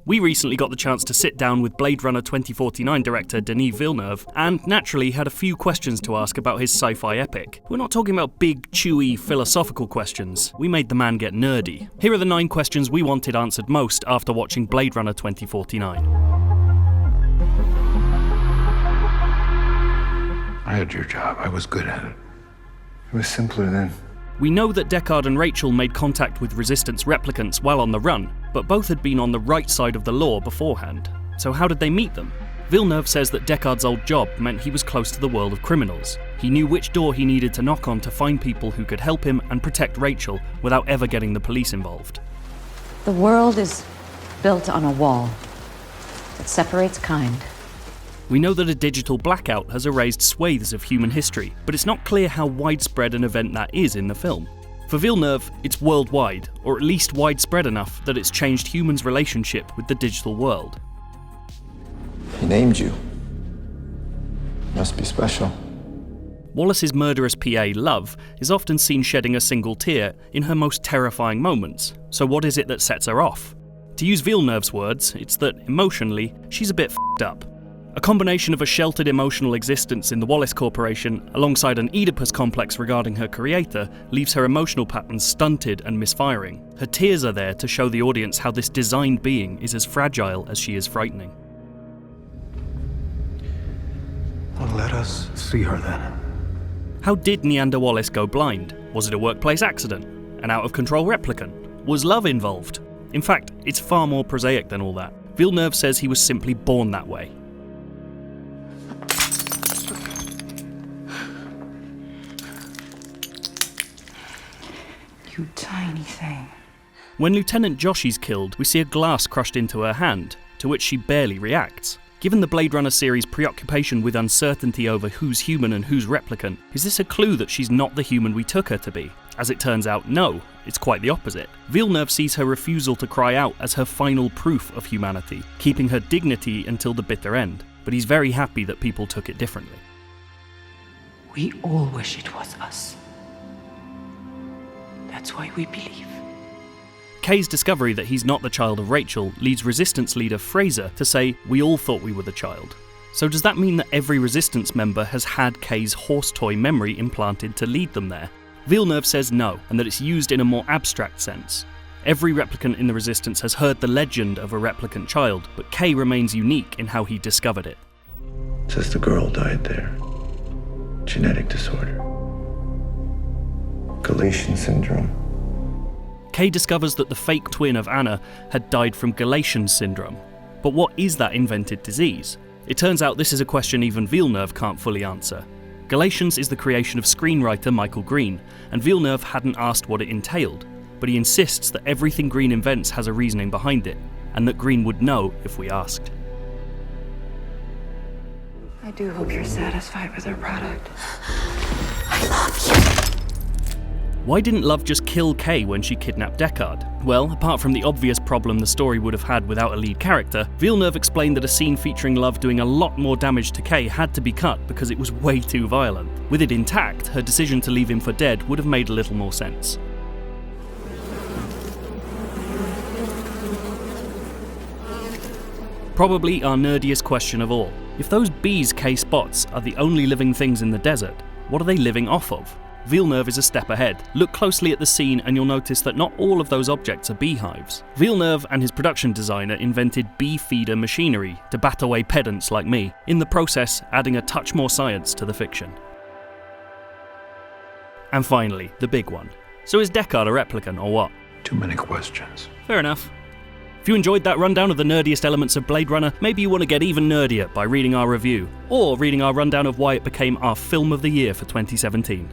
We recently got the chance to sit down with Blade Runner 2049 director Denis Villeneuve, and naturally had a few questions to ask about his sci-fi epic. We're not talking about big, chewy, philosophical questions. We made the man get nerdy. Here are the 9 questions we wanted answered most after watching Blade Runner 2049. I had your job. I was good at it. It was simpler then. We know that Deckard and Rachel made contact with Resistance replicants while on the run, but both had been on the right side of the law beforehand. So how did they meet them? Villeneuve says that Deckard's old job meant he was close to the world of criminals. He knew which door he needed to knock on to find people who could help him and protect Rachel without ever getting the police involved. The world is built on a wall that separates kind. We know that a digital blackout has erased swathes of human history, but it's not clear how widespread an event that is in the film. For Villeneuve, it's worldwide, or at least widespread enough that it's changed humans' relationship with the digital world. He named you. Must be special. Wallace's murderous PA, Love, is often seen shedding a single tear in her most terrifying moments. So what is it that sets her off? To use Villeneuve's words, it's that, emotionally, she's a bit f***ed up. A combination of a sheltered emotional existence in the Wallace Corporation, alongside an Oedipus complex regarding her creator, leaves her emotional patterns stunted and misfiring. Her tears are there to show the audience how this designed being is as fragile as she is frightening. Well, let us see her then. How did Neander Wallace go blind? Was it a workplace accident? An out-of-control replicant? Was love involved? In fact, it's far more prosaic than all that. Villeneuve says he was simply born that way. You tiny thing. When Lieutenant Joshi's killed, we see a glass crushed into her hand, to which she barely reacts. Given the Blade Runner series' preoccupation with uncertainty over who's human and who's replicant, is this a clue that she's not the human we took her to be? As it turns out, no, it's quite the opposite. Villeneuve sees her refusal to cry out as her final proof of humanity, keeping her dignity until the bitter end, but he's very happy that people took it differently. We all wish it was us. That's why we believe. Kay's discovery that he's not the child of Rachel leads Resistance leader Fraser to say, "We all thought we were the child." So does that mean that every Resistance member has had Kay's horse toy memory implanted to lead them there? Villeneuve says no, and that it's used in a more abstract sense. Every replicant in the Resistance has heard the legend of a replicant child, but Kay remains unique in how he discovered it. Says the girl died there. Genetic disorder. Galatians Syndrome. Kay discovers that the fake twin of Anna had died from Galatians Syndrome. But what is that invented disease? It turns out this is a question even Villeneuve can't fully answer. Galatians is the creation of screenwriter Michael Green, and Villeneuve hadn't asked what it entailed, but he insists that everything Green invents has a reasoning behind it, and that Green would know if we asked. I do hope you're satisfied with our product. I love you. Why didn't Love just kill Kay when she kidnapped Deckard? Well, apart from the obvious problem the story would have had without a lead character, Villeneuve explained that a scene featuring Love doing a lot more damage to Kay had to be cut because it was way too violent. With it intact, her decision to leave him for dead would have made a little more sense. Probably our nerdiest question of all. If those bees Kay spots are the only living things in the desert, what are they living off of? Villeneuve is a step ahead. Look closely at the scene and you'll notice that not all of those objects are beehives. Villeneuve and his production designer invented bee feeder machinery to bat away pedants like me, in the process adding a touch more science to the fiction. And finally, the big one. So is Deckard a replicant or what? Too many questions. Fair enough. If you enjoyed that rundown of the nerdiest elements of Blade Runner, maybe you want to get even nerdier by reading our review, or reading our rundown of why it became our film of the year for 2017.